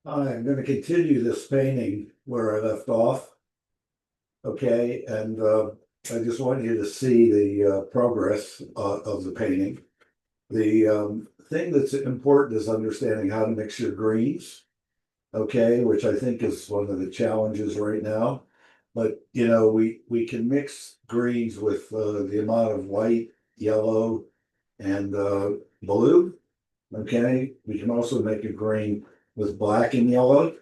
I'm going to continue this painting where I left off. Okay, and I just want you to see the progress of the painting. The thing that's important is understanding how to mix your greens. Okay, which I think is one of the challenges right now. But we can mix greens with the amount of white, yellow, and blue. Okay, we can also make a green with black and yellow,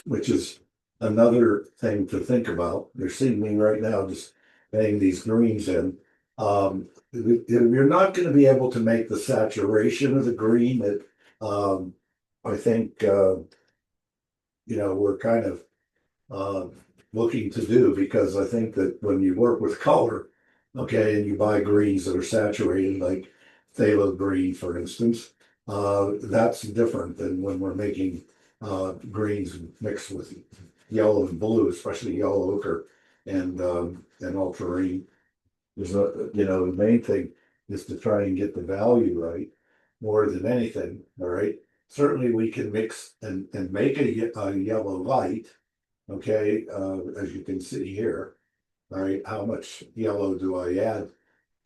which is another thing to think about. You're seeing me right now just adding these greens in. You're not going to be able to make the saturation of the green that I think we're kind of uh, looking to do, because I think that when you work with color, okay, and you buy greens that are saturated, like phthalo green, for instance, that's different than when we're making greens mixed with yellow and blue, especially yellow ochre and ultramarine. The main thing is to try and get the value right more than anything. All right. Certainly we can mix and make a yellow light. Okay, as you can see here, all right, how much yellow do I add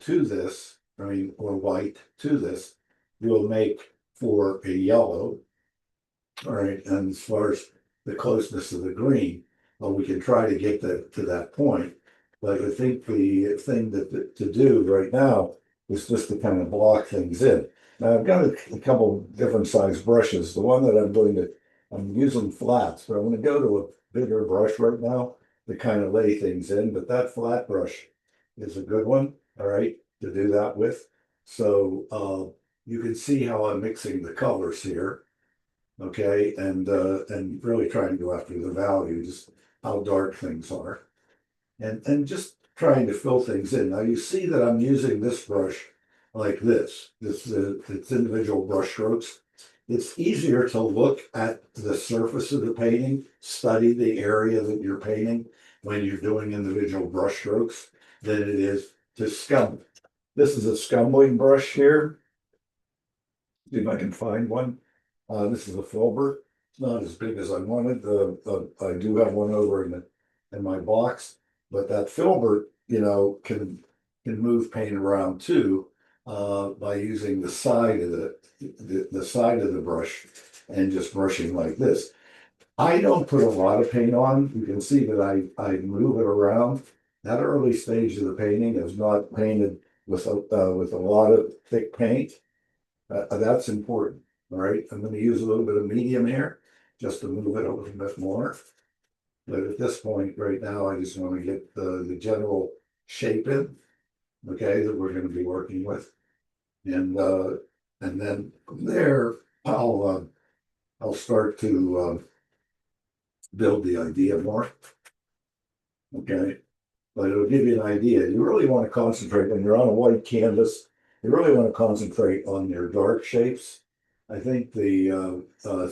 to this? I mean, or white to this will make for a yellow. All right, and as far as the closeness of the green, well, we can try to get to that point. But I think the thing to do right now is just to kind of block things in. Now I've got a couple different size brushes. The one that I'm using flats, but I'm going to go to a bigger brush right now to kind of lay things in. But that flat brush is a good one, all right, to do that with. So you can see how I'm mixing the colors here. Okay, and really trying to go after the values, how dark things are, and just trying to fill things in. Now you see that I'm using this brush like this. It's individual brush strokes. It's easier to look at the surface of the painting, study the area that you're painting when you're doing individual brush strokes than it is to scum. This is a scumbling brush here. See if I can find one. This is a filbert. It's not as big as I wanted. I do have one over in my box, but that filbert, can move paint around too, by using the side of the side of the brush and just brushing like this. I don't put a lot of paint on. You can see that I move it around. That early stage of the painting is not painted with a lot of thick paint. That's important. All right, I'm going to use a little bit of medium here just to move it a little bit more. But at this point right now, I just want to get the general shape in, okay, that we're going to be working with. And then from there, I'll start to build the idea more. Okay, but it'll give you an idea. You really want to concentrate when you're on a white canvas. You really want to concentrate on your dark shapes. I think the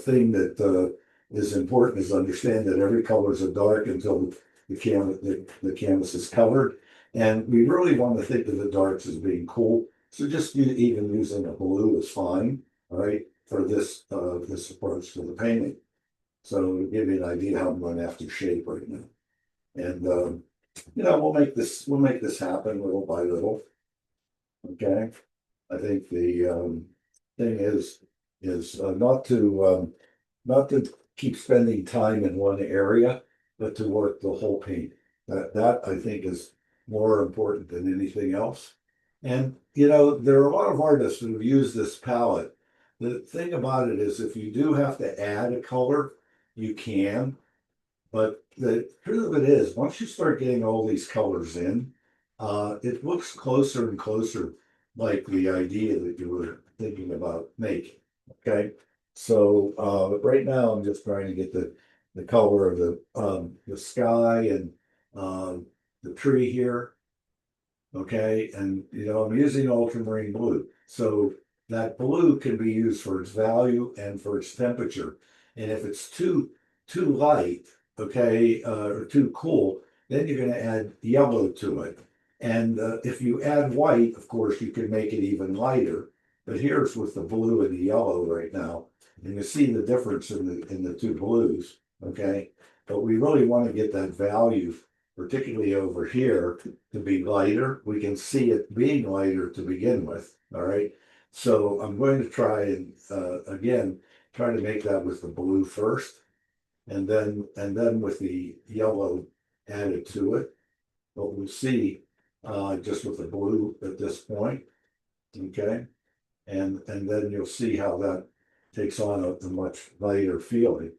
thing that is important is understand that every color is a dark until the canvas is covered. And we really want to think of the darks as being cool. So just even using a blue is fine, all right, for this approach to the painting. So to give you an idea how I'm going to have to shape right now. And we'll make this happen little by little. Okay. I think the thing is not to keep spending time in one area, but to work the whole paint. That I think is more important than anything else. And there are a lot of artists who have used this palette. The thing about it is, if you do have to add a color, you can. But the truth of it is, once you start getting all these colors in, it looks closer and closer like the idea that you were thinking about making. Okay. So right now I'm just trying to get the color of the sky and the tree here. Okay, and I'm using ultramarine blue. So that blue can be used for its value and for its temperature. And if it's too light, okay, or too cool, then you're going to add yellow to it. And if you add white, of course, you can make it even lighter. but here's with the blue and the yellow right now. And you see the difference in the two blues, okay? But we really want to get that value, particularly over here, to be lighter. We can see it being lighter to begin with, all right? So I'm going to try and, again, try to make that with the blue first, and then with the yellow added to it. But we'll see, just with the blue at this point, okay? And then you'll see how that takes on a much lighter feeling.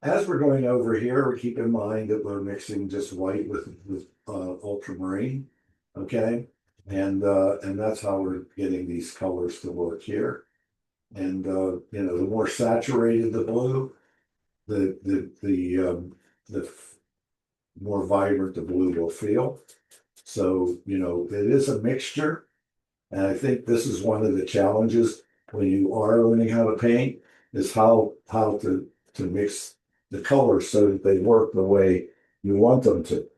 As we're going over here, keep in mind that we're mixing just white with ultramarine, okay? And that's how we're getting these colors to work here. And you know, the more saturated the blue, the more vibrant the blue will feel. So, you know, it is a mixture. And I think this is one of the challenges when you are learning how to paint, is how to mix the colors so that they work the way you want them to.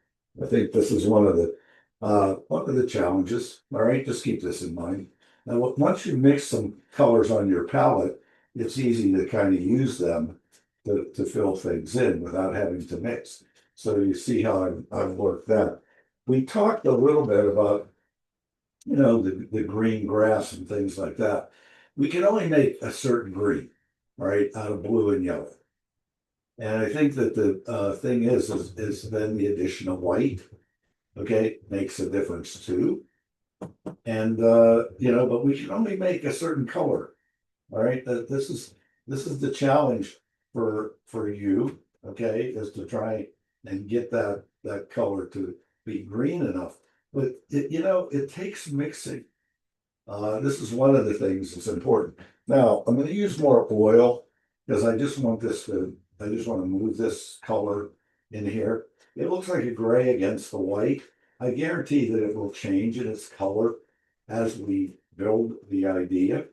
I think this is one of the challenges. All right, just keep this in mind. Now, once you mix some colors on your palette, it's easy to kind of use them to fill things in without having to mix. So you see how I've worked that. We talked a little bit about, you know, the green grass and things like that. We can only make a certain green, right, out of blue and yellow. And I think that the thing is then the addition of white, okay, makes a difference too. And you know, but we can only make a certain color. All right, this is the challenge for you, okay, is to try and get that color to be green enough. But it, you know, it takes mixing. This is one of the things that's important. Now, I'm going to use more oil because I just want to move this color in here. It looks like a gray against the white. I guarantee that it will change in its color as we build the idea.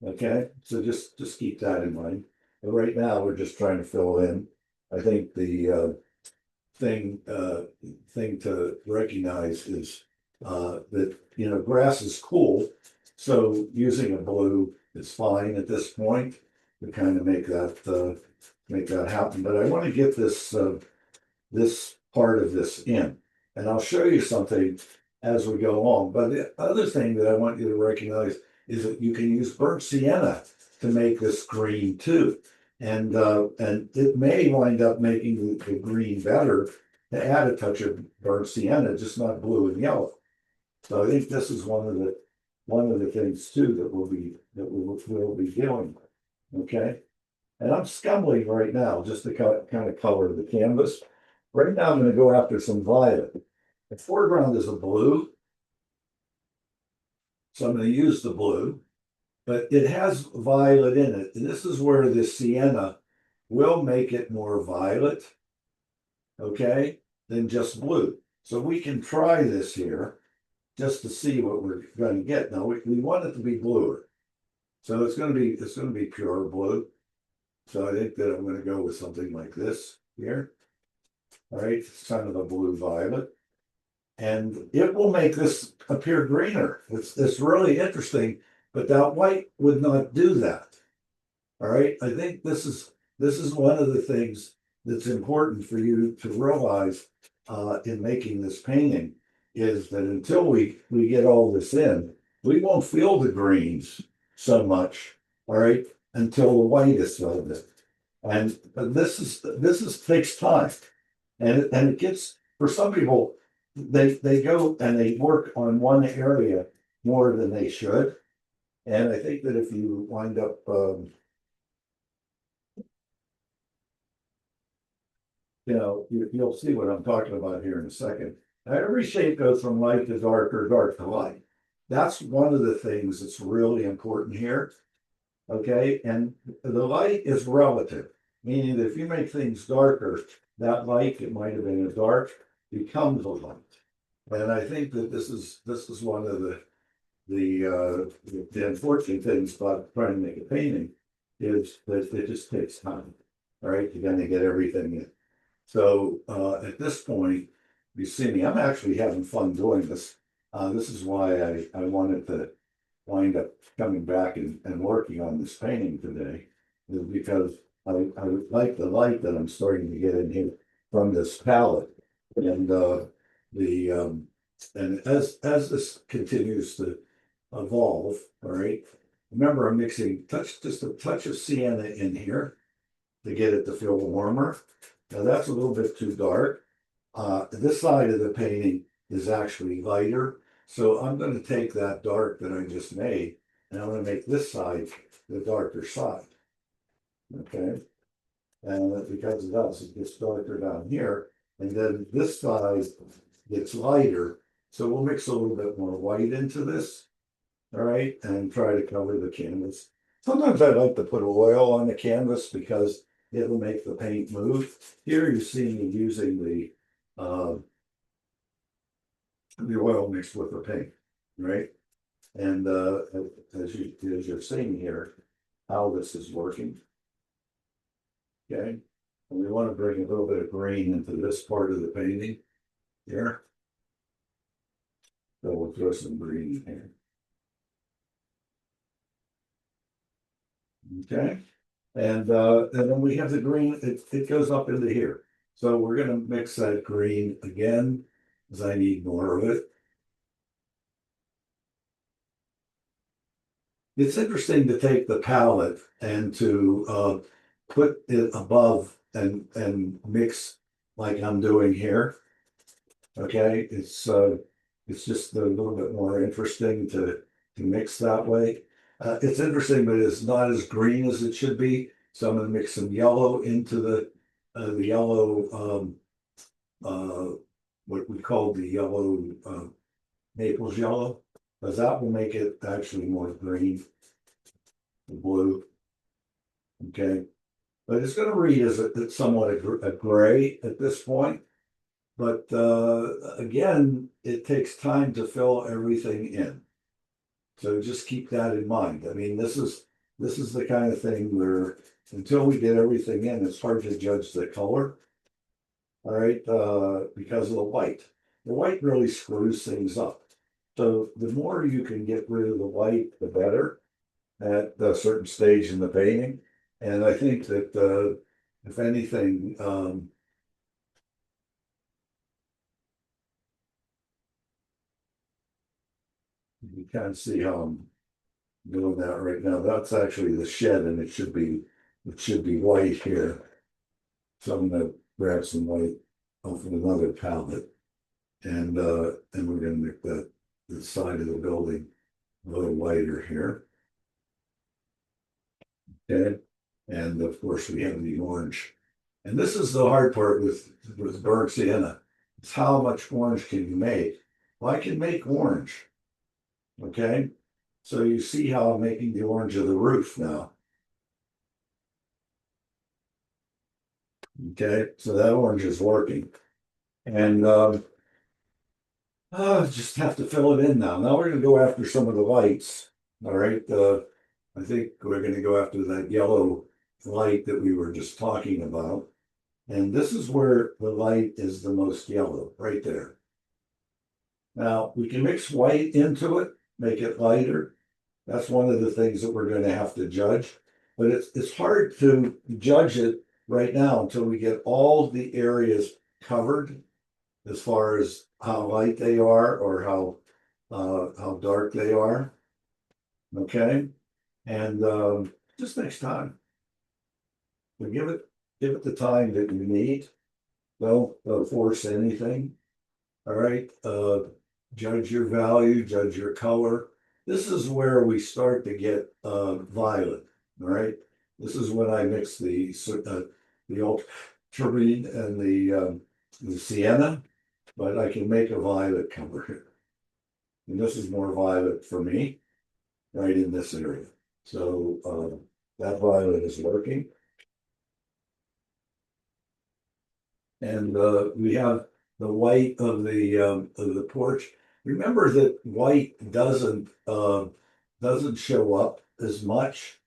Okay, so just keep that in mind. But right now, we're just trying to fill in. I think the thing to recognize is that, you know, grass is cool, so using a blue is fine at this point to kind of make that happen. But I want to get this part of this in, and I'll show you something as we go along. But the other thing that I want you to recognize is that you can use burnt sienna to make this green too. And it may wind up making the green better to add a touch of burnt sienna, just not blue and yellow. So I think this is one of the things too that we'll be dealing with. Okay. And I'm scumbling right now just to kind of color the canvas. Right now I'm going to go after some violet. The foreground is a blue. So I'm going to use the blue, but it has violet in it. And this is where the sienna will make it more violet, okay, than just blue. So we can try this here just to see what we're going to get. Now we want it to be bluer. So it's going to be pure blue. So I think that I'm going to go with something like this here. All right, it's kind of a blue violet. And it will make this appear greener. It's really interesting, but that white would not do that. All right, I think this is one of the things that's important for you to realize in making this painting, is that until we get all this in, we won't feel the greens so much, all right, until the white is filled in. And this is takes time. And it gets, for some people, they go and they work on one area more than they should. And I think that if you wind up you know, you'll see what I'm talking about here in a second. Now, every shade goes from light to dark or dark to light. That's one of the things that's really important here. Okay, and the light is relative, meaning that if you make things darker, that light, it might have been a dark, becomes a light. And I think that this is one of the unfortunate things about trying to make a painting, is that it just takes time. All right, you're going to get everything in. So at this point, you see me, I'm actually having fun doing this. This is why I wanted to wind up coming back and working on this painting today, is because I like the light that I'm starting to get in here from this palette. And the and as this continues to evolve, all right. Remember, I'm mixing just a touch of sienna in here to get it to feel warmer. Now that's a little bit too dark. This side of the painting is actually lighter. So I'm going to take that dark that I just made and I'm going to make this side the darker side. Okay. And because it does, it gets darker down here. And then this side gets lighter. So we'll mix a little bit more white into this. All right. And try to cover the canvas. Sometimes I like to put oil on the canvas because it'll make the paint move. Here you see me using uh, the oil mixed with the paint, right? And as you're seeing here, how this is working. Okay, and we want to bring a little bit of green into this part of the painting here. So we'll throw some green in here. Okay, and then we have the green. It goes up into here. So we're going to mix that green again, because I need more of it. It's interesting to take the palette and to put it above and mix like I'm doing here. Okay, it's just a little bit more interesting to mix that way. It's interesting, but it's not as green as it should be. So I'm going to mix some yellow into the yellow what we call the yellow Naples yellow, because that will make it actually more green, blue. Okay, but it's going to read as it's somewhat a gray at this point. But again, it takes time to fill everything in. So just keep that in mind. I mean, this is the kind of thing where until we get everything in, it's hard to judge the color. All right, because of the white. The white really screws things up. So the more you can get rid of the white, the better at a certain stage in the painting. And I think that if anything, you can see how I'm doing that right now. That's actually the shed, and it should be white here. So I'm gonna grab some white off of another palette, and we're gonna make the side of the building a little lighter here. Okay, and of course we have the orange, and this is the hard part with burnt sienna. It's how much orange can you make? Well, I can make orange. Okay, so you see how I'm making the orange of the roof now. Okay, so that orange is working. And just have to fill it in now. Now we're gonna go after some of the lights. All right, I think we're gonna go after that yellow light that we were just talking about. And this is where the light is the most yellow, right there. Now we can mix white into it, make it lighter. That's one of the things that we're gonna have to judge. But it's hard to judge it right now until we get all the areas covered as far as how light they are or how dark they are. Okay, and just next time, we give it the time that you need. Don't force anything. All right, judge your value, judge your color. This is where we start to get violet. All right, this is when I mix the ultramarine and the sienna, but I can make a violet color here. And this is more violet for me, right in this area. So that violet is working. And we have the white of the porch. Remember that white doesn't show up as much,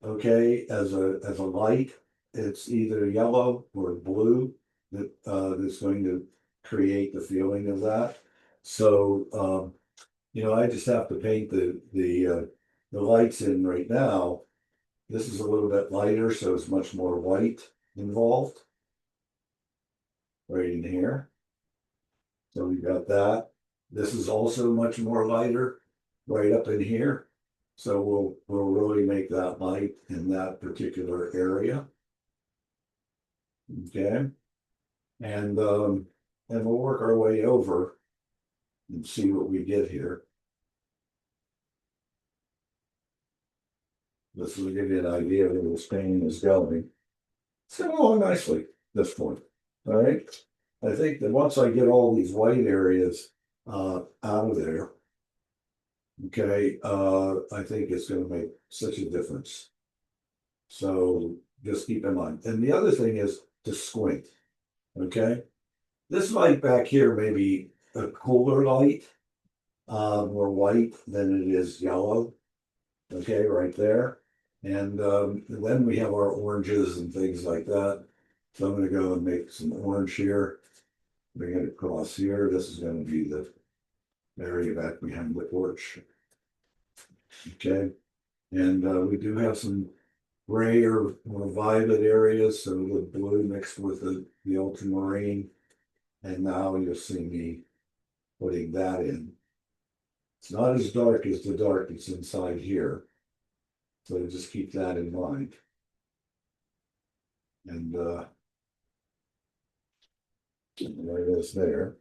okay, as a light. It's either yellow or blue that's going to create the feeling of that. So, I just have to paint the lights in right now. This is a little bit lighter, so it's much more white involved right in here. So we got that. This is also much more lighter right up in here. So we'll really make that light in that particular area. Okay. And we'll work our way over and see what we get here. This will give you an idea of where this painting is going. It's going along nicely at this point. All right. I think that once I get all these white areas out of there, okay, I think it's going to make such a difference. So just keep in mind. And the other thing is to squint. Okay. This light back here may be a cooler light, more white than it is yellow. Okay, right there. And then we have our oranges and things like that. So I'm going to go and make some orange here. Bring it across here. This is going to be the area back behind the porch. Okay. And we do have some gray or more violet areas. So the blue mixed with the ultramarine. And now you'll see me putting that in. It's not as dark as the dark that's inside here. So just keep that in mind. And there it is there.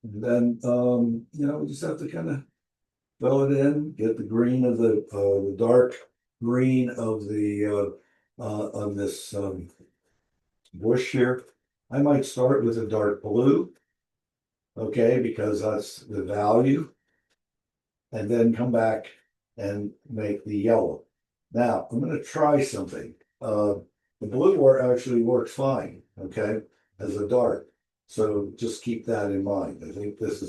And then, we just have to kind of fill it in, get the green of the dark green of the of this bush here. I might start with a dark blue, okay, because that's the value, and then come back and make the yellow. Now I'm going to try something. The blue actually works fine, okay, as a dark. So just keep that in mind. I think this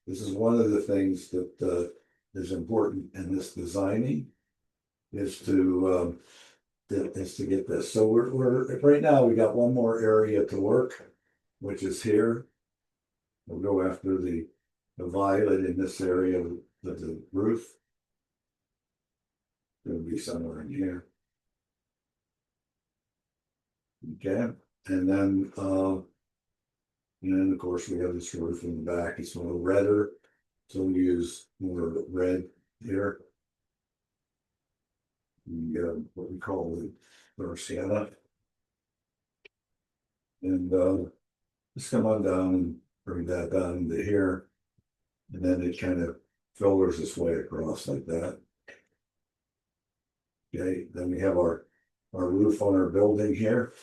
is one of the things that is important in this designing is to get this. So we're right now we got one more area to work, which is here. We'll go after the violet in this area of the roof. It'll be somewhere in here. Okay, and then of course we have this roof in the back. It's a little redder, so we'll use more red here. What we call the Sienna. And just come on down and bring that down into here. And then it kind of filters its way across like that. Okay, then we have our roof on our building here.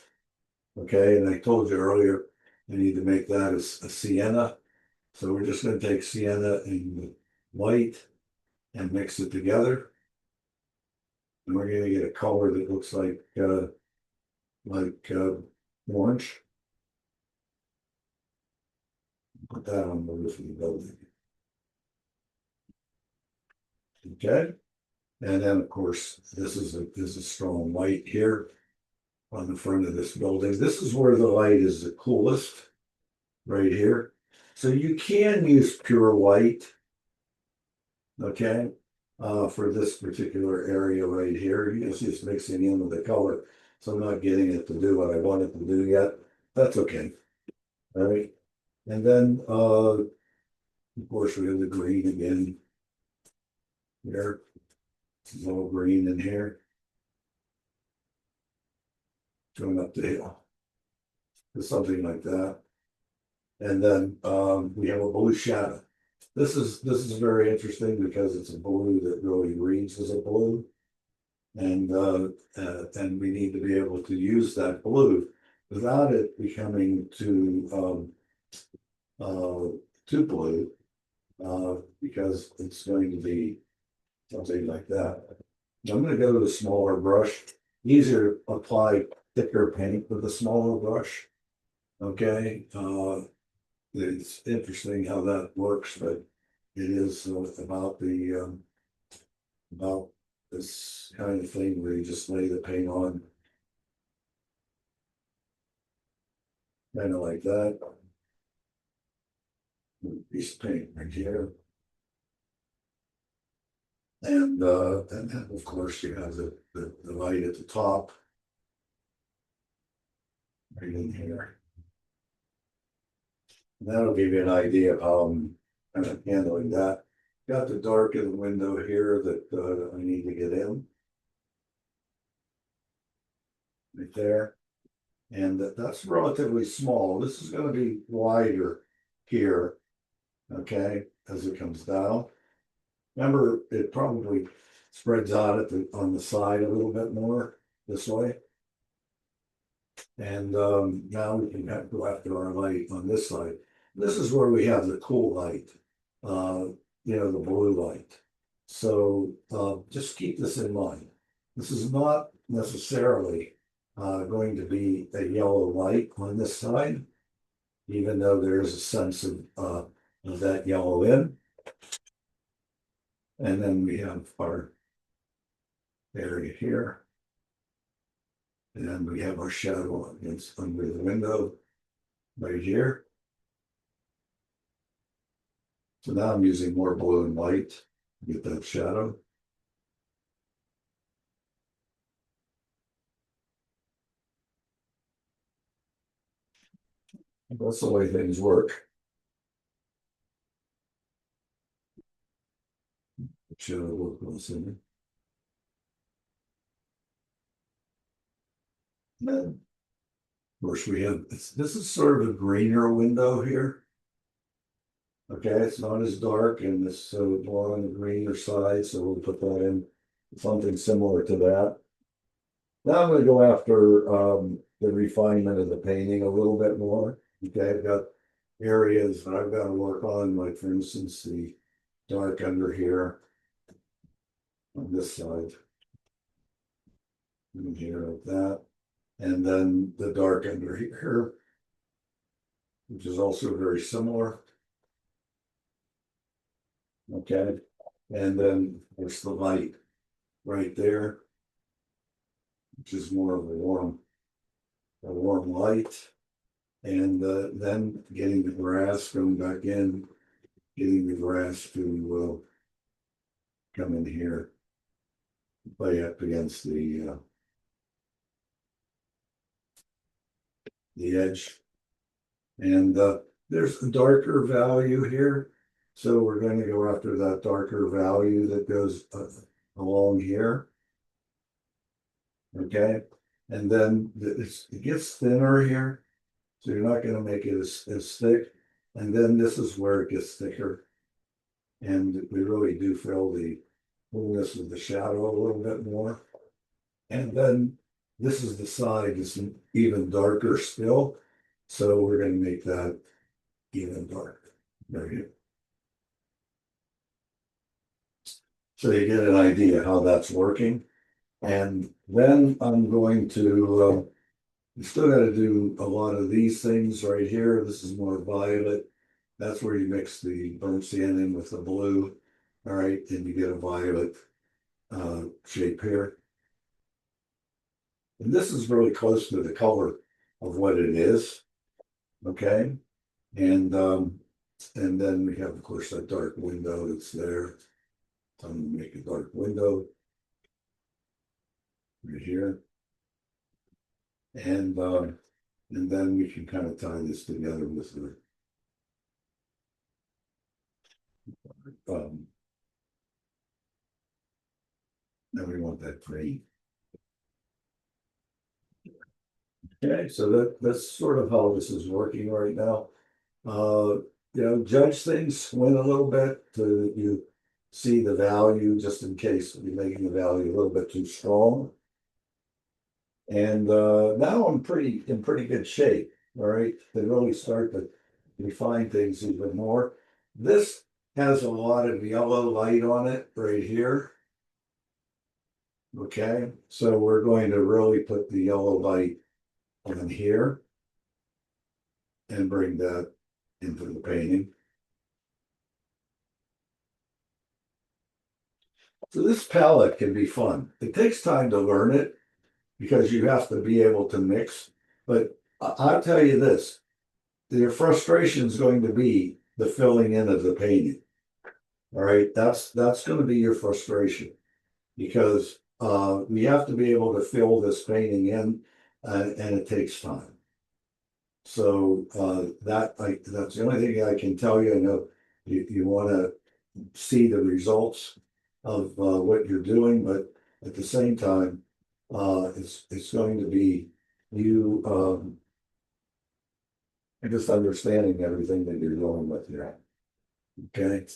Okay, and I told you earlier, I need to make that a sienna. So we're just going to take sienna and white and mix it together. And we're going to get a color that looks like orange. Put that on the roof of the building. Okay. And then of course, this is a strong white here on the front of this building. This is where the light is the coolest, right here. So you can use pure white, okay, for this particular area right here. You just mixing in with the color. So I'm not getting it to do what I want it to do yet. That's okay. All right. And then, of course, we have the green again here. It's a little green in here. Going up the hill. Something like that. And then we have a blue shadow. This is very interesting because it's a blue that really reads as a blue. And we need to be able to use that blue without it becoming too blue, because it's going to be something like that. I'm going to go to the smaller brush. Easier to apply thicker paint with a smaller brush. Okay, it's interesting how that works, but it is about this kind of thing where you just lay the paint on, kind of like that. piece of paint right here. And then of course you have the light at the top, right in here. And that'll give you an idea of how I'm kind of handling that. Got the dark in the window here that I need to get in. Right there. And that's relatively small. This is going to be wider here, okay, as it comes down. Remember, it probably spreads out on the side a little bit more this way. And now we can go after our light on this side. This is where we have the cool light, uh, the blue light. So just keep this in mind. This is not necessarily going to be a yellow light on this side, even though there is a sense of that yellow in. And then we have our area here. And we have our shadow against under the window right here. So now I'm using more blue and white to get that shadow. That's the way things work. Shadow work on in. Then, of course, we have this is sort of a greener window here. Okay, it's not as dark and it's more on the greener side, so we'll put that in something similar to that. Now I'm going to go after the refinement of the painting a little bit more. Okay, I've got areas that I've got to work on, like for instance, the dark under here on this side. And here like that. And then the dark under here, which is also very similar. Okay, and then there's the light right there, which is more of a warm light. And then getting the grass, going back in, getting the grass to come in here, play up against the edge. And there's a darker value here. So we're going to go after that darker value that goes along here. Okay. And then it gets thinner here. So you're not going to make it as thick. And then this is where it gets thicker. And we really do feel the fullness of the shadow a little bit more. And then this is the side that's even darker still. So we're going to make that even darker. Right here. So you get an idea how that's working. And then I'm going to, you still got to do a lot of these things right here. This is more violet. That's where you mix the burnt sienna in with the blue. All right, and you get a violet shape here. And this is really close to the color of what it is. Okay. And then we have, of course, that dark window that's there. So I'm going to make a dark window right here. And then we can kind of tie this together with the then we want that green. Okay, so that's sort of how this is working right now. Judge things, swing a little bit so that you see the value, just in case you're making the value a little bit too strong. And now I'm in pretty good shape. All right, to really start to refine things even more. This has a lot of yellow light on it right here. Okay, so we're going to really put the yellow light on here and bring that into the painting. So this palette can be fun. It takes time to learn it because you have to be able to mix. But I'll tell you this, your frustration is going to be the filling in of the painting. All right, that's going to be your frustration because we have to be able to fill this painting in, and it takes time. So that's the only thing I can tell you. I know you want to see the results of what you're doing, but at the same time, it's going to be you just understanding everything that you're going with here. Okay.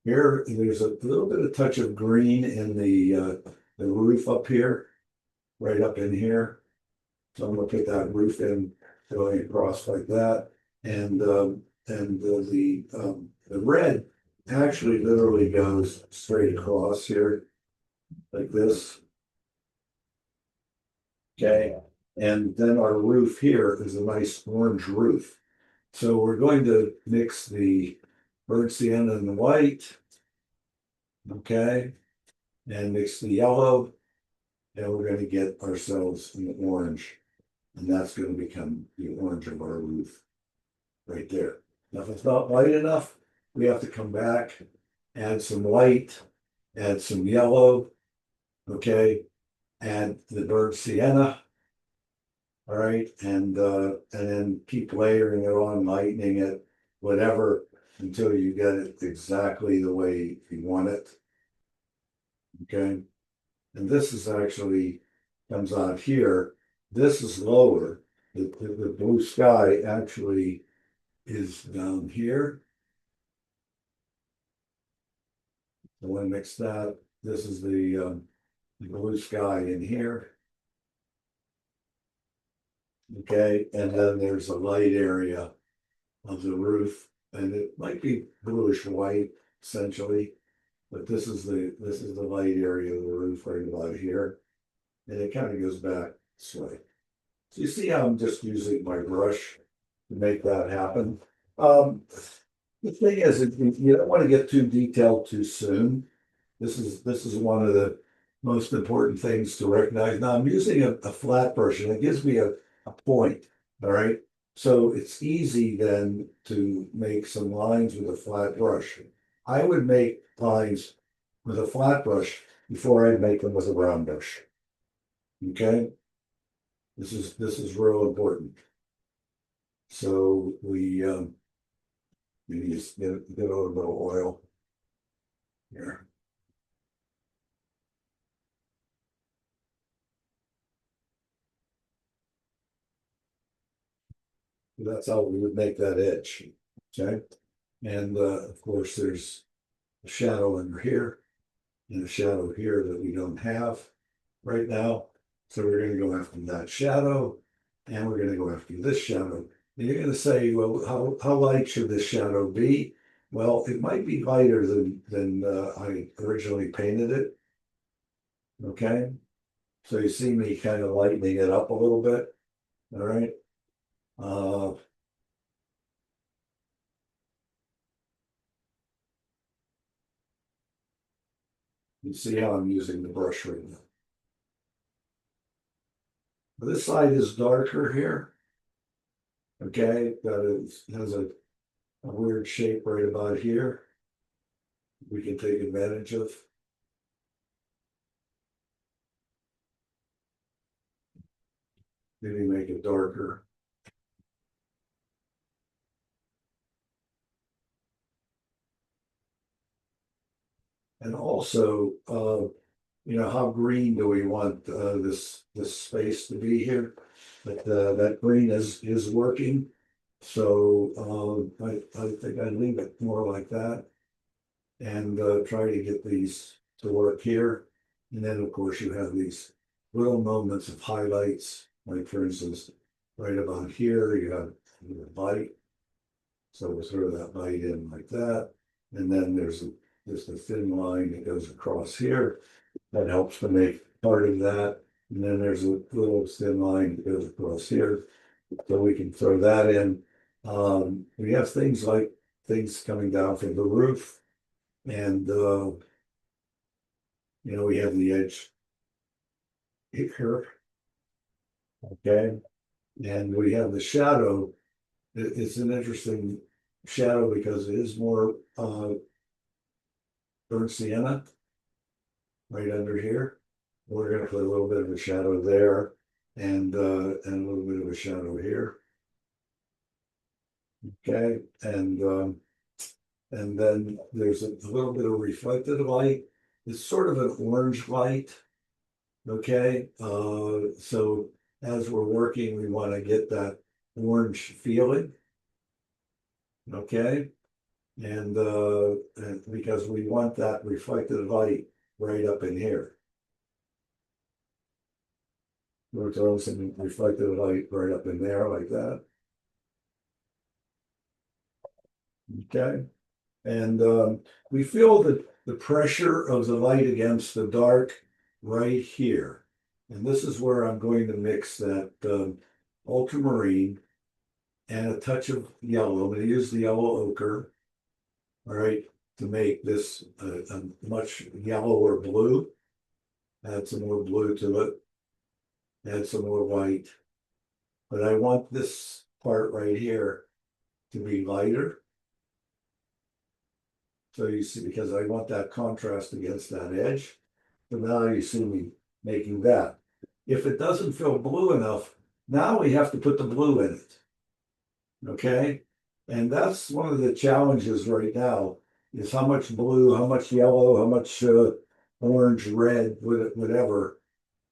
Here, there's a little bit of touch of green in the roof up here, right up in here. So I'm gonna put that roof in going across like that. And the red actually literally goes straight across here like this. Okay. And then our roof here is a nice orange roof. So we're going to mix the burnt sienna and the white. Okay. And mix the yellow. And we're going to get ourselves an orange. And that's going to become the orange of our roof right there. Now, if it's not light enough, we have to come back, add some white, add some yellow, okay, add the burnt sienna, all right, and then keep layering it on, lightening it, whatever, until you get it exactly the way you want it, okay. And this is actually comes out here. This is lower. The blue sky actually is down here. I want to mix that. This is the blue sky in here. Okay, and then there's a light area of the roof, and it might be bluish white essentially, but this is the light area of the roof right about here, and it kind of goes back this way. So you see how I'm just using my brush to make that happen. The thing is, you don't want to get too detailed too soon. This is one of the most important things to recognize. Now I'm using a flat brush and it gives me a point. All right. So it's easy then to make some lines with a flat brush. I would make lines with a flat brush before I'd make them with a round brush. Okay. This is real important. So we just get a little bit of oil here. That's how we would make that edge. Okay. And of course, there's a shadow under here and a shadow here that we don't have right now. So we're going to go after that shadow and we're going to go after this shadow. And you're going to say, well, how light should this shadow be? Well, it might be lighter than I originally painted it. Okay. So you see me kind of lightening it up a little bit. All right. Uh, you see how I'm using the brush right now. This side is darker here. Okay, it has a weird shape right about here. We can take advantage of. Maybe make it darker. And also, how green do we want this space to be here? But that green is working. So I think I'd leave it more like that and try to get these to work here. And then of course you have these little moments of highlights, like for instance, right about here, you have the bite. So we'll throw that bite in like that. And then there's a thin line that goes across here. That helps to make part of that. And then there's a little thin line that goes across here. So we can throw that in. We have things like things coming down from the roof. And, we have the edge here. Okay. And we have the shadow. It's an interesting shadow because it is more burnt sienna right under here. We're going to put a little bit of a shadow there and a little bit of a shadow here. Okay, and then there's a little bit of reflected light. It's sort of an orange light. Okay, so as we're working, we want to get that orange feeling. Okay, and because we want that reflected light right up in here. We're throwing some reflected light right up in there like that. Okay, and we feel the pressure of the light against the dark right here. And this is where I'm going to mix that ultramarine and a touch of yellow. I'm going to use the yellow ochre, all right, to make this a much yellower blue. Add some more blue to it. Add some more white. But I want this part right here to be lighter. So you see, because I want that contrast against that edge. So now you see me making that. If it doesn't feel blue enough, now we have to put the blue in it. Okay? And that's one of the challenges right now is how much blue, how much yellow, how much orange, red, whatever.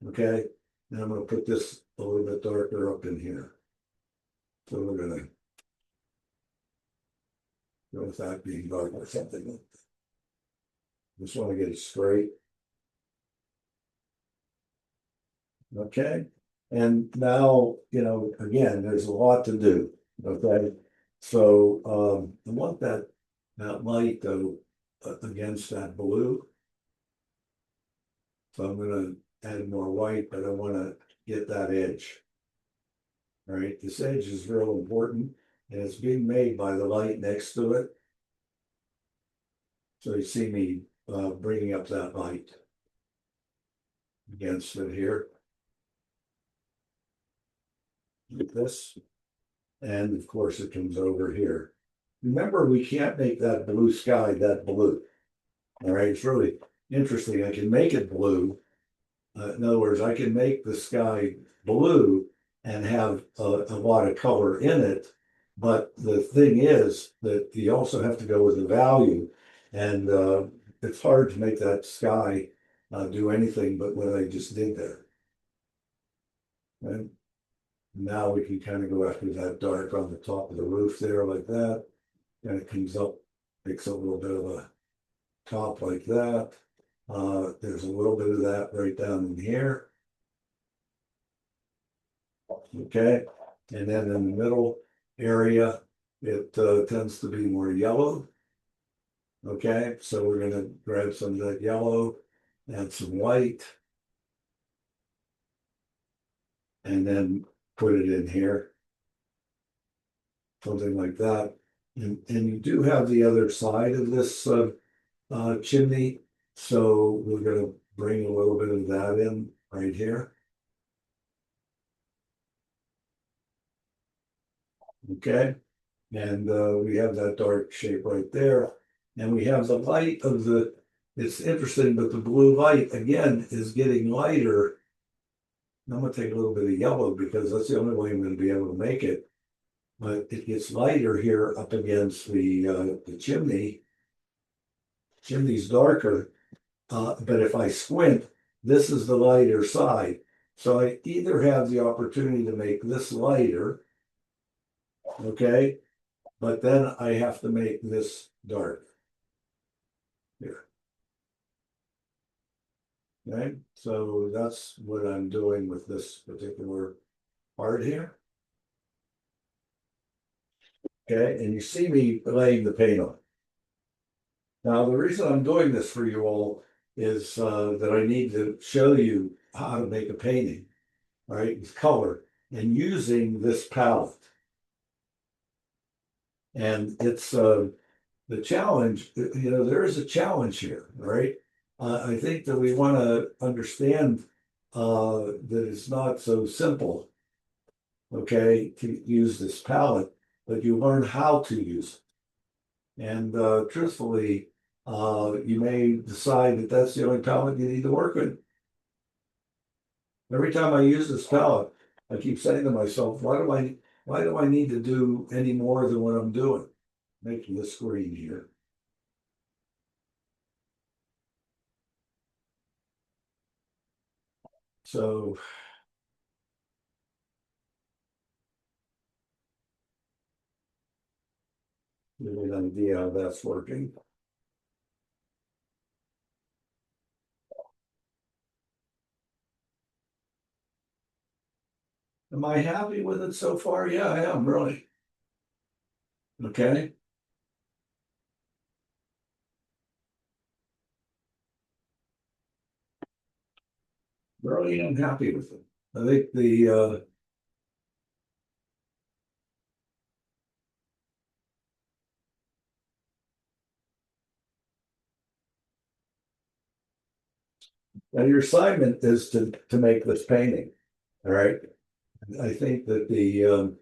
Okay? And I'm going to put this a little bit darker up in here. So we're going to go with that being dark or something. Just want to get it straight. Okay. And now, you know, again, there's a lot to do. Okay. So I want that light though against that blue. So I'm going to add more white, but I want to get that edge. All right. This edge is real important and it's being made by the light next to it. So you see me bringing up that light against it here. Like this. And of course it comes over here. Remember, we can't make that blue sky that blue. All right, it's really interesting. I can make it blue. In other words, I can make the sky blue and have a lot of color in it. But the thing is that you also have to go with the value. And it's hard to make that sky do anything but what I just did there. And now we can kind of go after that dark on the top of the roof there like that. And it comes up, makes a little bit of a top like that. There's a little bit of that right down in here. Okay. And then in the middle area, it tends to be more yellow. Okay. So we're going to grab some of that yellow, add some white, and then put it in here. Something like that. And you do have the other side of this chimney. So we're going to bring a little bit of that in right here. Okay. And we have that dark shape right there. And we have the light of the, it's interesting, but the blue light again is getting lighter. I'm going to take a little bit of yellow because that's the only way I'm going to be able to make it. But it gets lighter here up against the chimney. Chimney's darker. But if I squint, this is the lighter side. So I either have the opportunity to make this lighter, okay, but then I have to make this dark here. Okay, so that's what I'm doing with this particular part here. Okay, and you see me laying the paint on. Now, the reason I'm doing this for you all is that I need to show you how to make a painting, right, with color and using this palette. And it's the challenge, you know, there is a challenge here, right? I think that we want to understand that it's not so simple, okay, to use this palette, but you learn how to use it. And truthfully, you may decide that that's the only palette you need to work with. Every time I use this palette, I keep saying to myself, why do I need to do any more than what I'm doing? Making the screen here. So give me an idea how that's working. Am I happy with it so far? Yeah, I am really. Okay. Really am happy with it. I think the and your assignment is to make this painting. All right. I think that the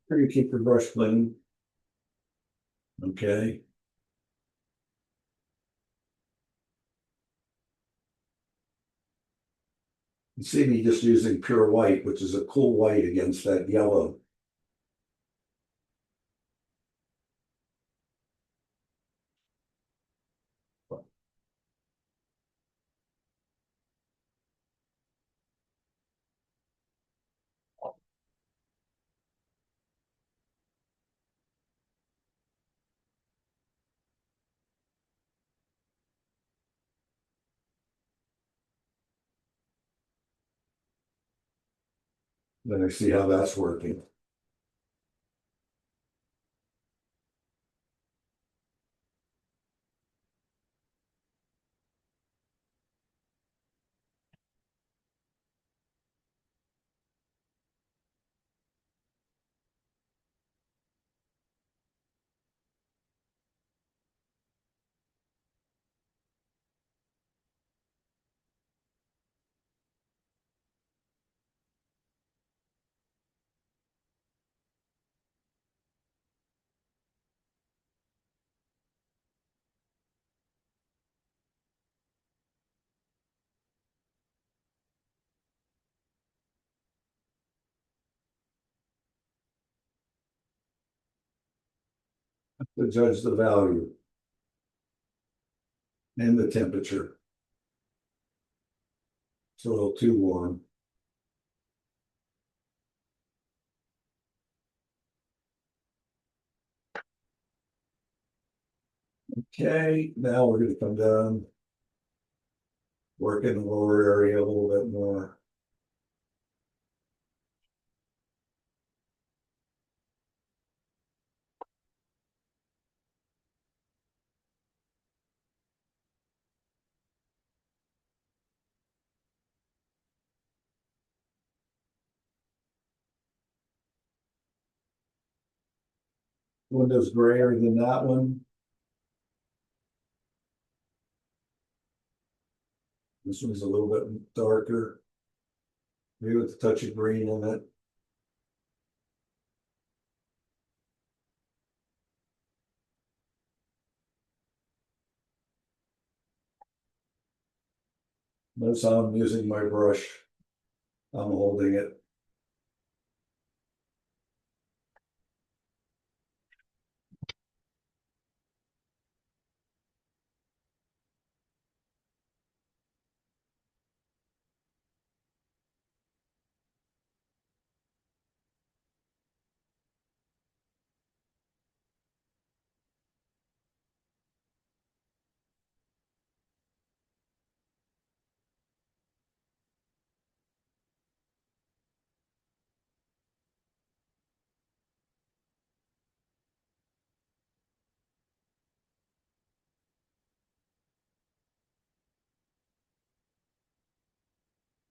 you keep your brush clean. Okay. You see me just using pure white, which is a cool white against that yellow. Then I see how that's working. To judge the value and the temperature. It's a little too warm. Okay, now we're going to come down, work in the lower area a little bit more. Window's grayer than that one. This one's a little bit darker. Maybe with a touch of green in it. Notice how I'm using my brush. I'm holding it.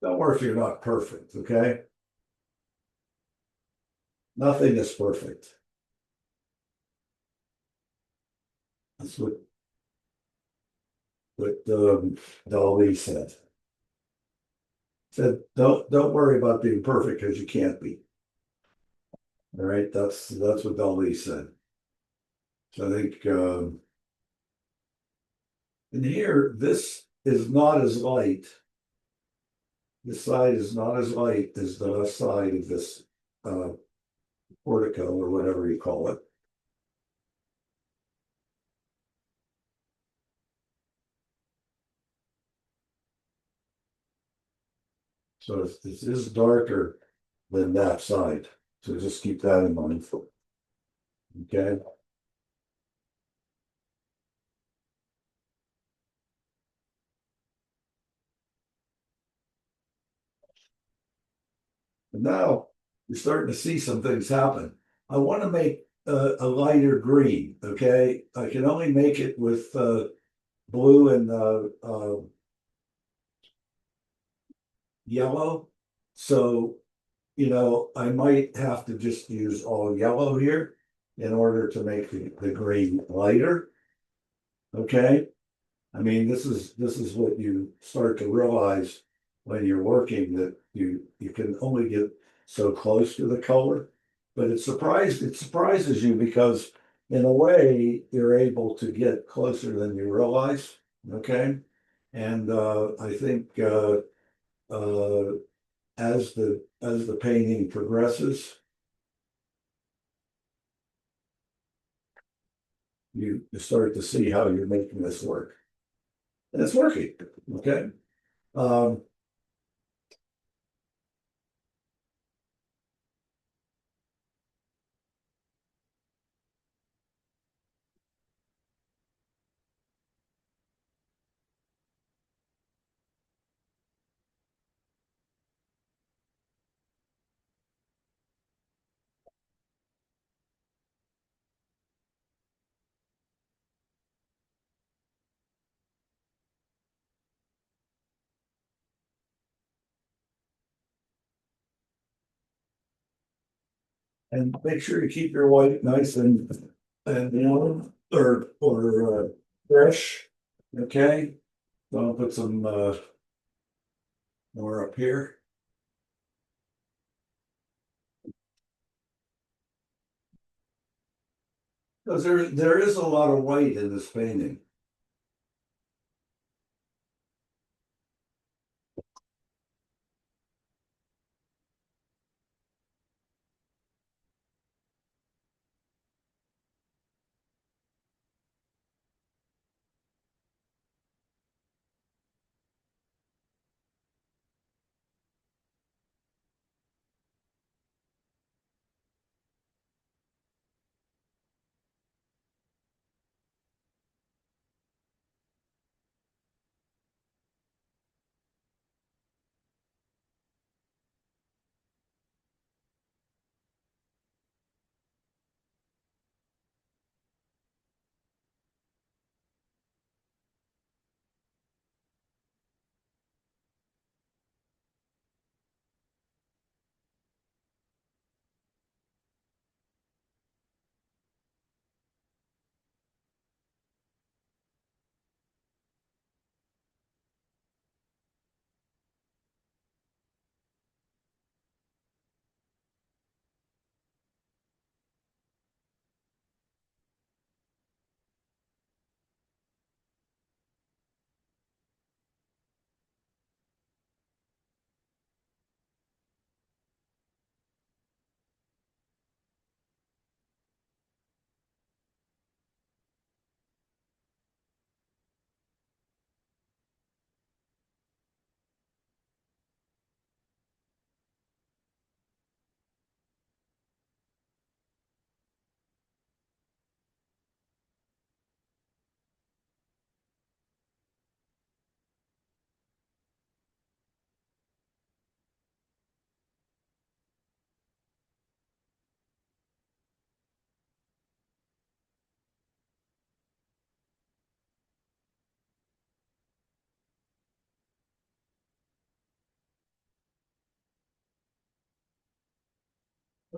Don't worry if you're not perfect, okay? Nothing is perfect. That's what Dali said. Said don't worry about being perfect because you can't be. All right, that's what Dali said. So I think in here this is not as light. This side is not as light as the left side of this uh, portico or whatever you call it. So it is darker than that side. So just keep that in mind. Okay. And now you're starting to see some things happen. I want to make a lighter green. Okay. I can only make it with blue and yellow. So, I might have to just use all yellow here in order to make the green lighter. Okay. I mean, this is what you start to realize when you're working that you can only get so close to the color, but it surprises you because in a way you're able to get closer than you realize. Okay, and I think uh, as the painting progresses, you start to see how you're making this work, and it's working. Okay. Um, and make sure you keep your white nice and warm or fresh. Okay, so I'll put some more up here because there is a lot of white in this painting.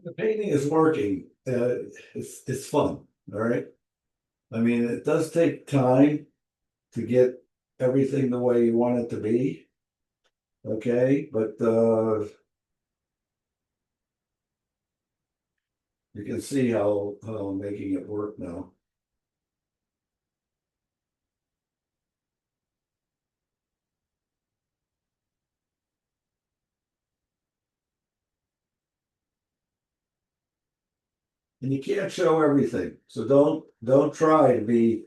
The painting is working. It's fun. All right. I mean, it does take time to get everything the way you want it to be. Okay, but you can see how I'm making it work now. And you can't show everything. So don't try to be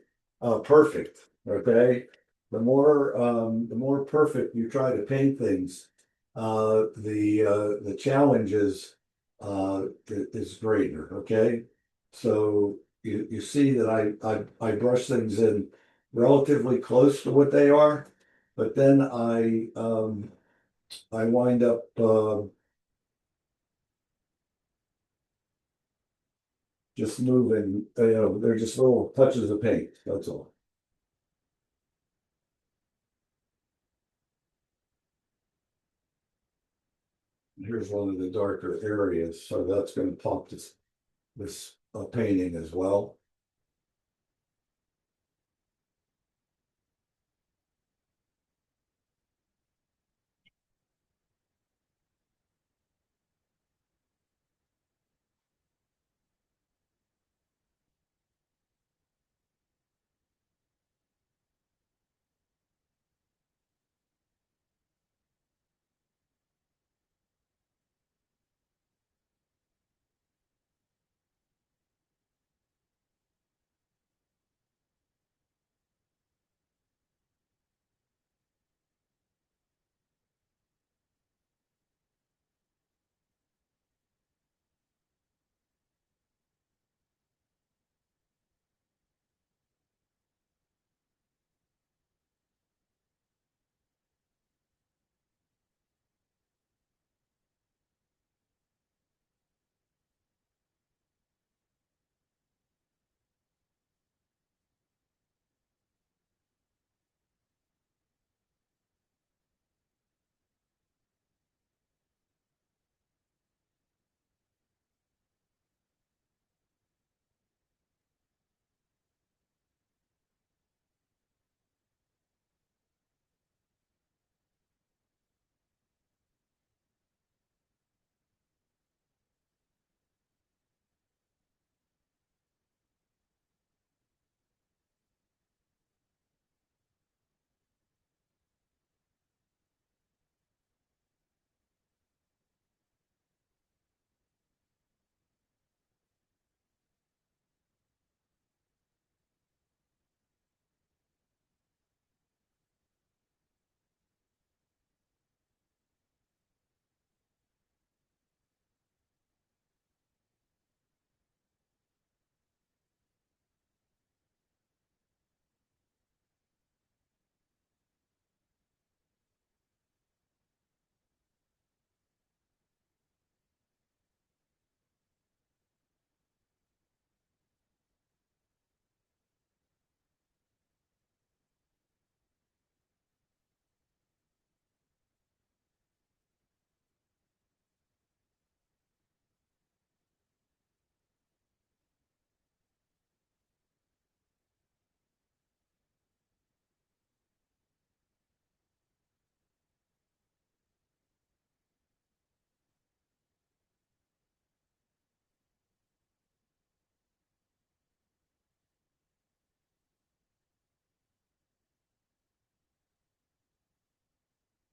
perfect. Okay. The more perfect you try to paint things, the challenges is greater. Okay. So you see that I brush things in relatively close to what they are, but then I wind up just moving, they're just little touches of paint, that's all. Here's one of the darker areas, so that's gonna pop this painting as well.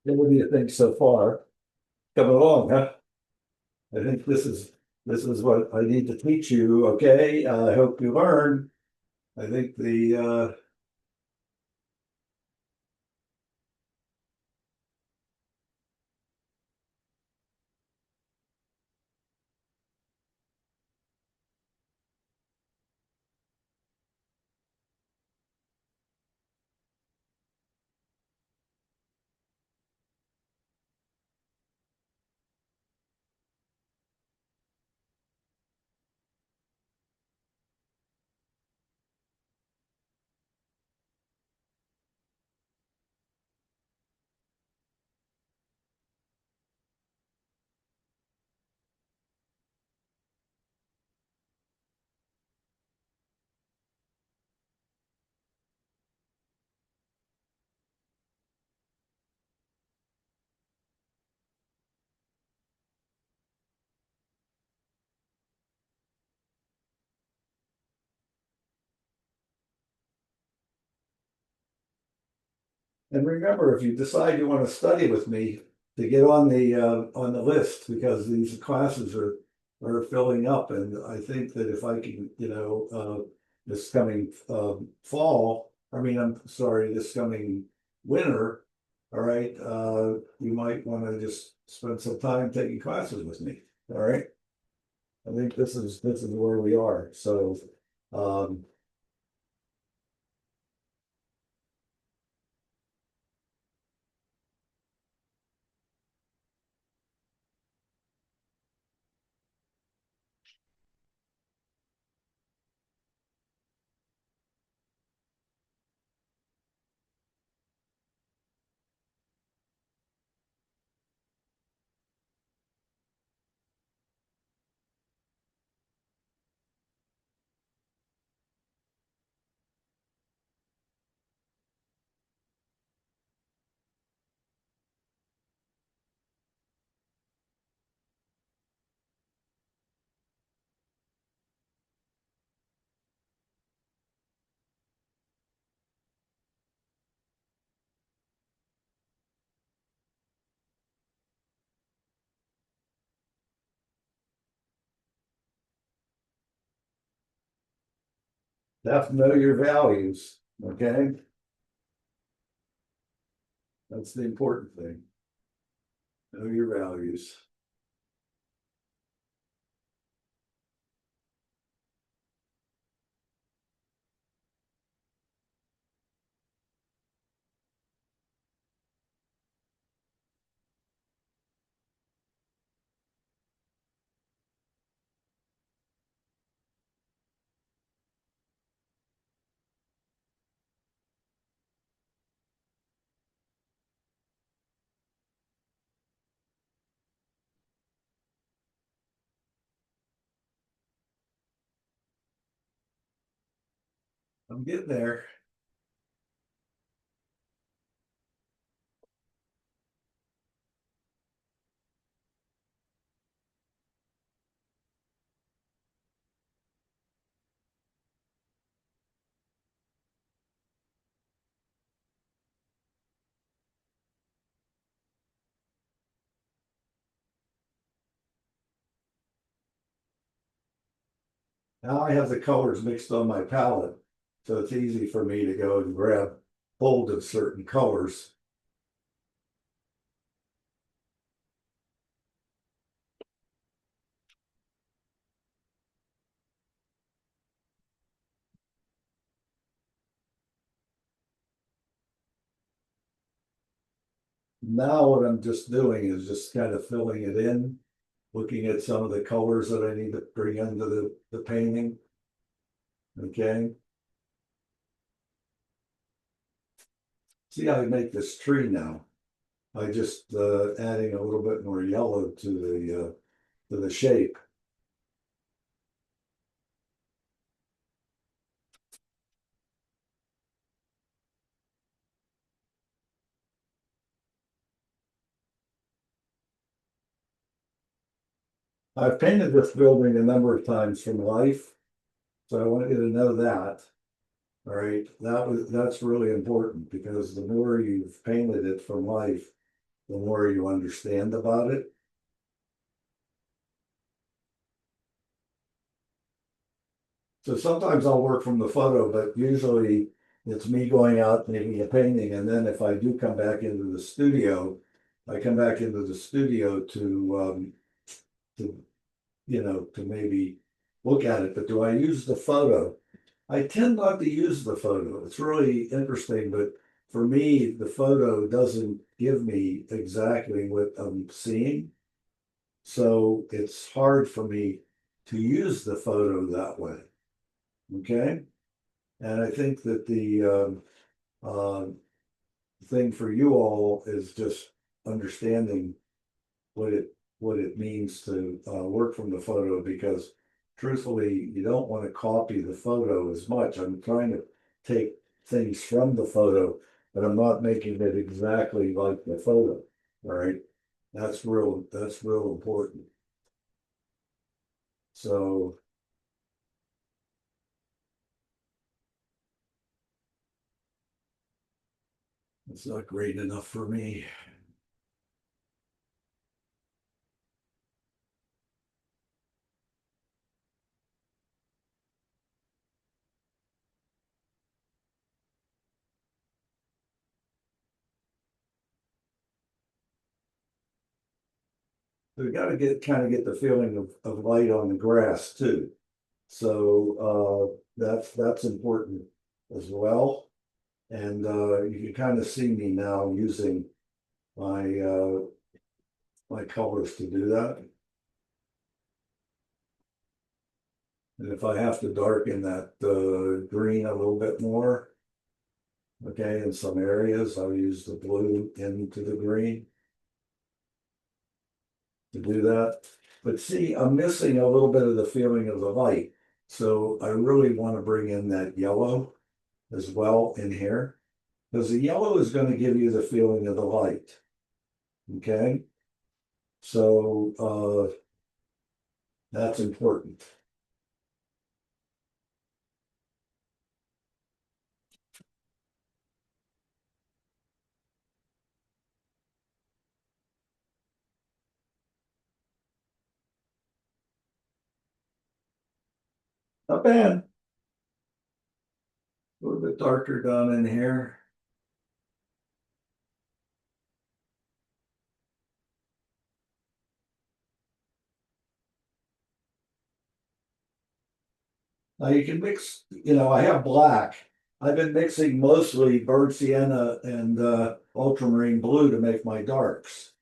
What do you think so far? Coming along, huh? I think this is what I need to teach you, okay? I hope you learn. I think And remember, if you decide you want to study with me, to get on the list, because these classes are filling up, and I think that if I can, this coming fall, I mean, I'm sorry, this coming winter, all right, you might want to just spend some time taking classes with me. All right. I think this is where we are. So um, have to know your values. Okay. That's the important thing. Know your values. I'm getting there. Now I have the colors mixed on my palette, so it's easy for me to go and grab hold of certain colors. Now what I'm just doing is just kind of filling it in, looking at some of the colors that I need to bring into the painting. Okay. See how I make this tree now. I just adding a little bit more yellow to the shape. I've painted this building a number of times from life, so I want you to know that. All right, that's really important because the more you've painted it from life, the more you understand about it. So sometimes I'll work from the photo, but usually it's me going out making a painting, and then if I do come back into the studio, I come back into the studio to to maybe look at it. But do I use the photo? I tend not to use the photo. It's really interesting, but for me, the photo doesn't give me exactly what I'm seeing. So it's hard for me to use the photo that way. Okay. And I think that the thing for you all is just understanding what it means to work from the photo, because truthfully, you don't want to copy the photo as much. I'm trying to take things from the photo, but I'm not making it exactly like the photo. All right. That's real important. So It's not great enough for me. We got to kind of get the feeling of light on the grass too. So that's important as well. And you can kind of see me now using my my colors to do that. And if I have to darken that green a little bit more, okay, in some areas, I'll use the blue into the green to do that. But see, I'm missing a little bit of the feeling of the light. So I really want to bring in that yellow as well in here. Because the yellow is going to give you the feeling of the light. Okay. So that's important. Not bad. A little bit darker down in here. Now you can mix, I have black. I've been mixing mostly burnt sienna and ultramarine blue to make my darks.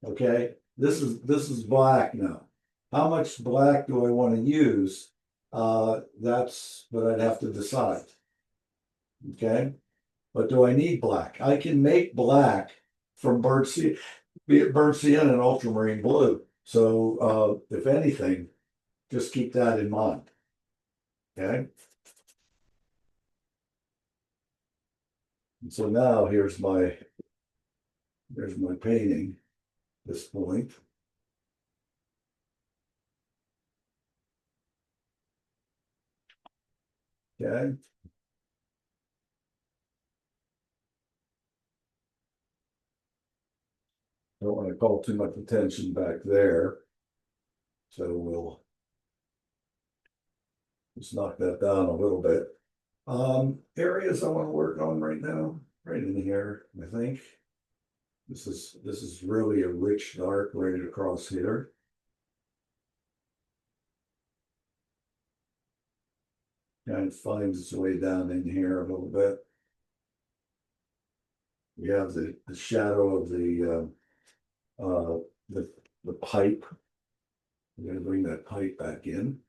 Okay, this is black now. How much black do I want to use? That's what I'd have to decide. Okay, but do I need black? I can make black from be it burnt sienna and ultramarine blue. So if anything, just keep that in mind. Okay. And so now here's my painting at this point. Okay. Don't want to call too much attention back there. So we'll just knock that down a little bit. Areas I want to work on right now, right in here, I think. This is really a rich dark right across here. Kind of finds its way down in here a little bit. We have the shadow of the pipe. I'm going to bring that pipe back in.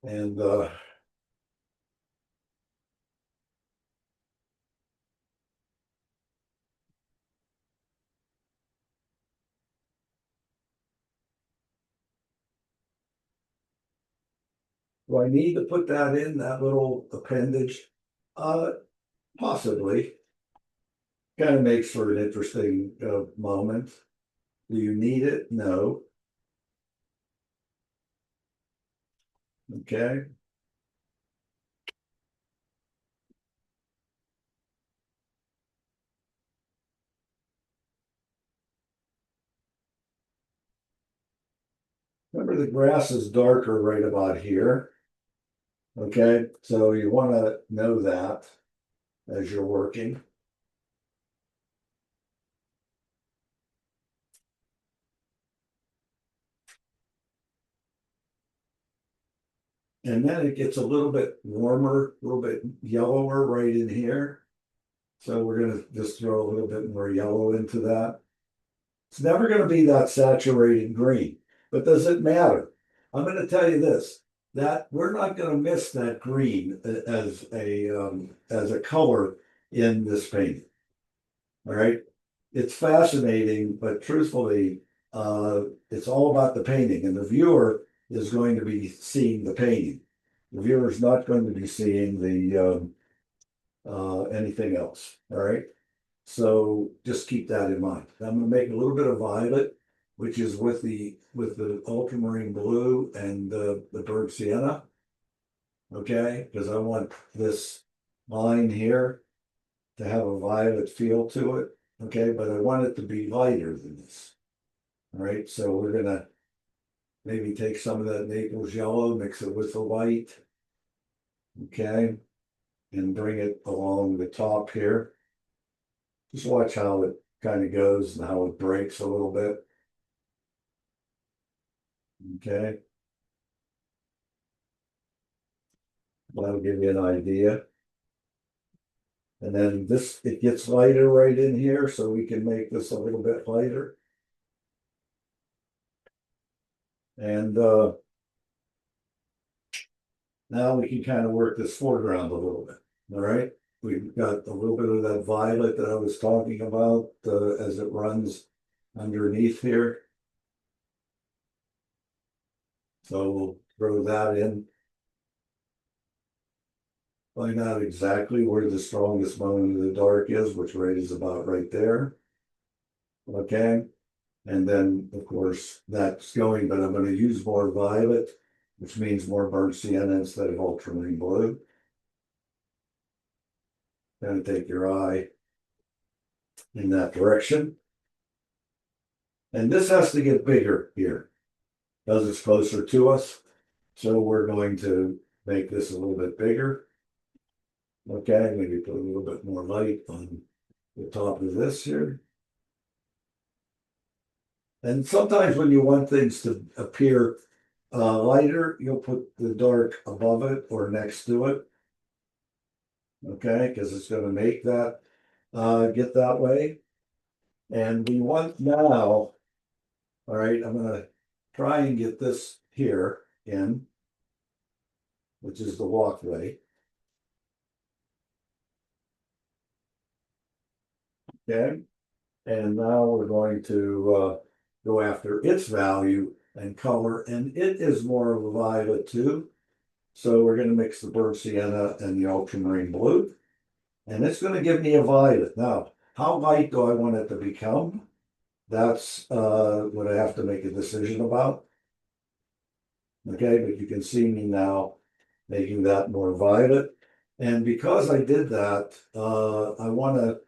And do I need to put that in, that little appendage? Uh, Possibly. Kind of makes for an interesting moment. Do you need it? No. Okay. Remember the grass is darker right about here. Okay, so you want to know that as you're working. And then it gets a little bit warmer, a little bit yellower right in here. So we're going to just throw a little bit more yellow into that. It's never going to be that saturated green, but does it matter? I'm going to tell you this, that we're not going to miss that green as a color in this painting. All right. It's fascinating, but truthfully, it's all about the painting, and the viewer is going to be seeing the painting. The viewer is not going to be seeing the anything else. All right. So just keep that in mind. I'm gonna make a little bit of violet, which is with the ultramarine blue and the burnt sienna. Okay, because I want this line here to have a violet feel to it. Okay, but I want it to be lighter than this. All right, so we're gonna maybe take some of that Naples yellow, mix it with the white. Okay, and bring it along the top here. Just watch how it kind of goes and how it breaks a little bit. Okay, that'll give you an idea. And then this, it gets lighter right in here, so we can make this a little bit lighter. And now we can kind of work this foreground a little bit. All right, we've got a little bit of that violet that I was talking about as it runs underneath here. So we'll throw that in. Find out exactly where the strongest bone of the dark is, which rate is about right there. Okay. And then, of course, that's going, but I'm going to use more violet, which means more burnt sienna instead of ultramarine blue. Kind of take your eye in that direction. And this has to get bigger here because it's closer to us. So we're going to make this a little bit bigger. Okay, maybe put a little bit more light on the top of this here. And sometimes when you want things to appear lighter, you'll put the dark above it or next to it. Okay, because it's going to make that get that way. And we want now, all right, I'm going to try and get this here in, which is the walkway. Okay, and now we're going to go after its value and color, and it is more of a violet too. So we're going to mix the burnt sienna and the ultramarine blue, and it's going to give me a violet. Now, how light do I want it to become? That's what I have to make a decision about. Okay, but you can see me now making that more violet. And because I did that, I want to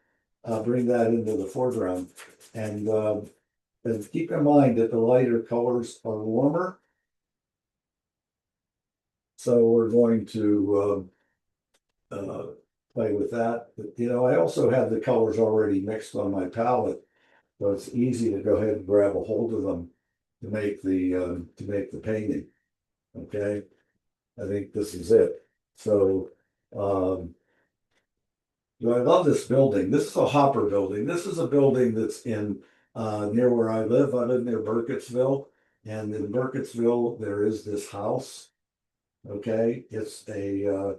bring that into the foreground. And keep in mind that the lighter colors are warmer. So we're going to play with that. But, you know, I also have the colors already mixed on my palette, so it's easy to go ahead and grab a hold of them to make the painting. Okay, I think this is it. So I love this building. This is a Hopper building. This is a building that's in near where I live. I live near Burkittsville, and in Burkittsville there is this house. Okay, it's a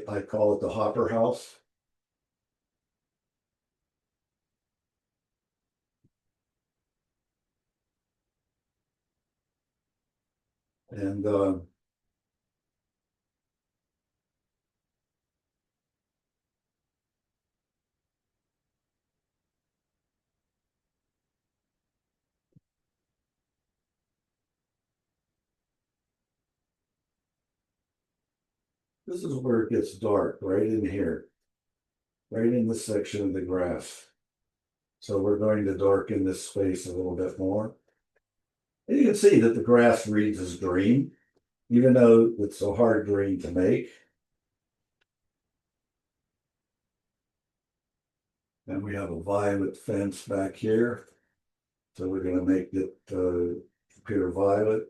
I call it the Hopper House. And this is where it gets dark, right in here, right in this section of the grass. So we're going to darken this space a little bit more. And you can see that the grass reads as green, even though it's a hard green to make. And we have a violet fence back here. So we're going to make it appear violet.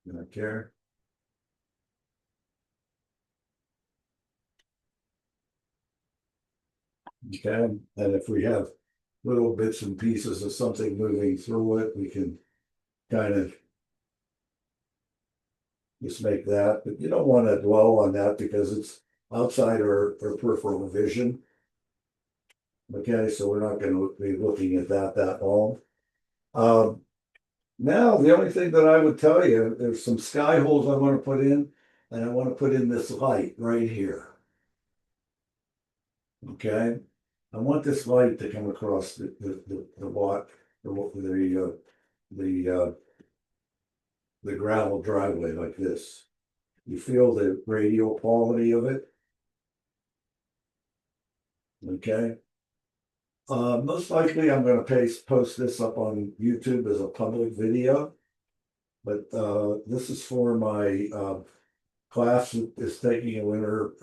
Not care. Okay. And if we have little bits and pieces of something moving through it, we can kind of just make that. But you don't want to dwell on that because it's outside our peripheral vision. Okay, so we're not going to be looking at that long. Now, the only thing that I would tell you, there's some sky holes I want to put in, and I want to put in this light right here. Okay. I want this light to come across the walk, the, the gravel driveway like this. You feel the radial quality of it, okay? Most likely I'm gonna post this up on YouTube as a public video. But this is for my class that is taking a winter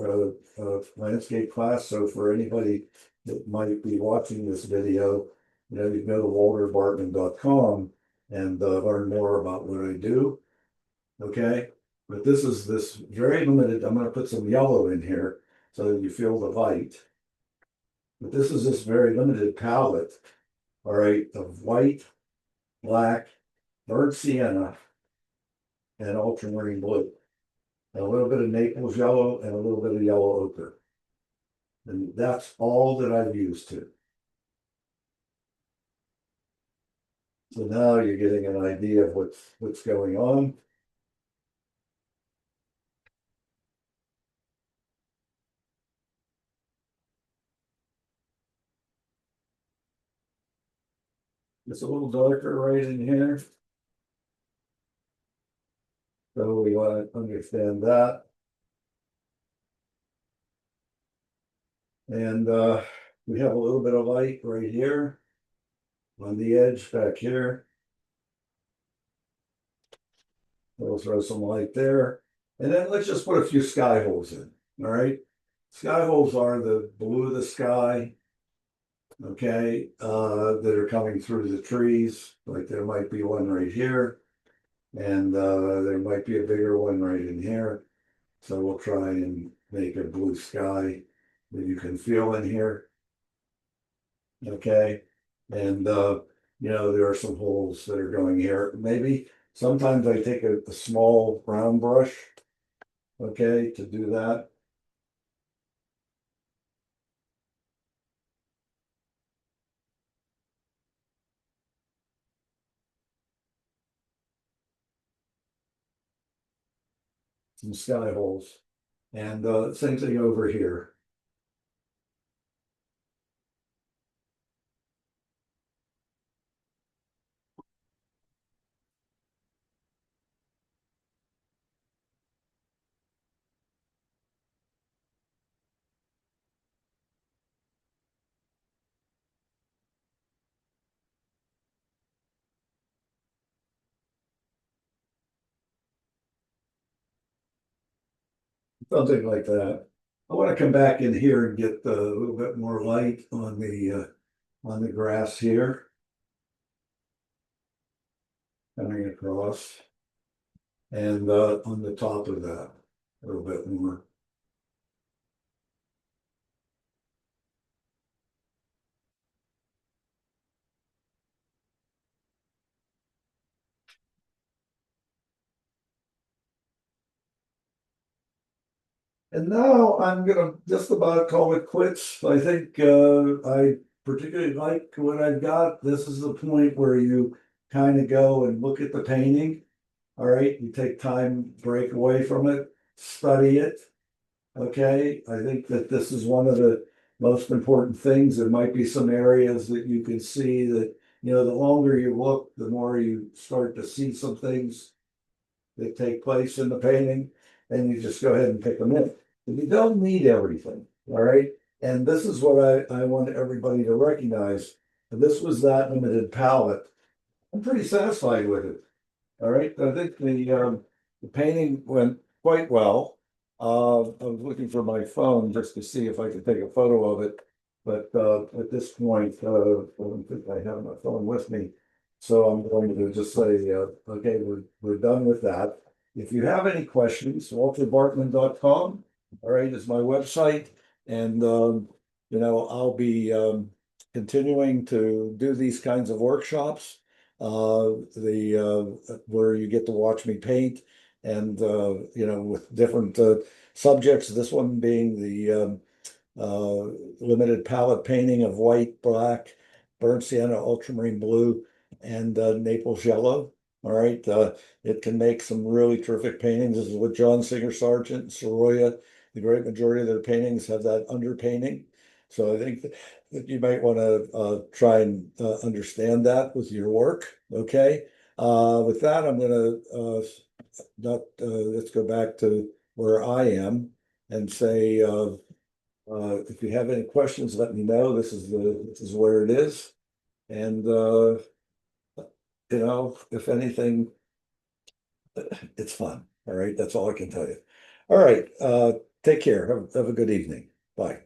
landscape class. So for anybody that might be watching this video, you can go to walterbartman.com and learn more about what I do. Okay. But this is this very limited. I'm going to put some yellow in here so that you feel the light. But this is this very limited palette, all right, of white, black, burnt sienna, and ultramarine blue. And a little bit of Naples yellow and a little bit of yellow ochre. And that's all that I've used to. So now you're getting an idea of what's going on. It's a little darker right in here. So we want to understand that. And we have a little bit of light right here on the edge back here. We'll throw some light there. And then let's just put a few sky holes in, all right? Sky holes are the blue of the sky, okay, that are coming through the trees. Like there might be one right here, and there might be a bigger one right in here. So we'll try and make a blue sky that you can feel in here, okay? And there are some holes that are going here. Maybe sometimes I take a small round brush, okay, to do that. Some sky holes. And same thing over here. Something like that. I want to come back in here and get a little bit more light on the grass here, coming across, and on the top of that a little bit more. And now I'm gonna just about call it quits. I think I particularly like what I've got. This is the point where you kind of go and look at the painting. All right, you take time, break away from it, study it. Okay, I think that this is one of the most important things. There might be some areas that you can see that, the longer you look, the more you start to see some things that take place in the painting, and you just go ahead and pick them in. But you don't need everything, all right? And this is what I want everybody to recognize. This was that limited palette. I'm pretty satisfied with it. All right, I think the painting went quite well. I was looking for my phone just to see if I could take a photo of it. But at this point, I don't think I have my phone with me. So I'm going to just say, okay, we're done with that. If you have any questions, walterbartman.com, all right, is my website. And, I'll be continuing to do these kinds of workshops where you get to watch me paint and with different subjects, this one being the limited palette painting of white, black, burnt sienna, ultramarine blue, and Naples yellow. All right, it can make some really terrific paintings. This is with John Singer Sargent and Soroya. The great majority of their paintings have that underpainting. So I think that you might want to try and understand that with your work. Okay. With that, I'm going to not let's go back to where I am and say if you have any questions, let me know. This is where it is, and if anything, it's fun. All right, that's all I can tell you. All right, take care. Have a good evening. Bye.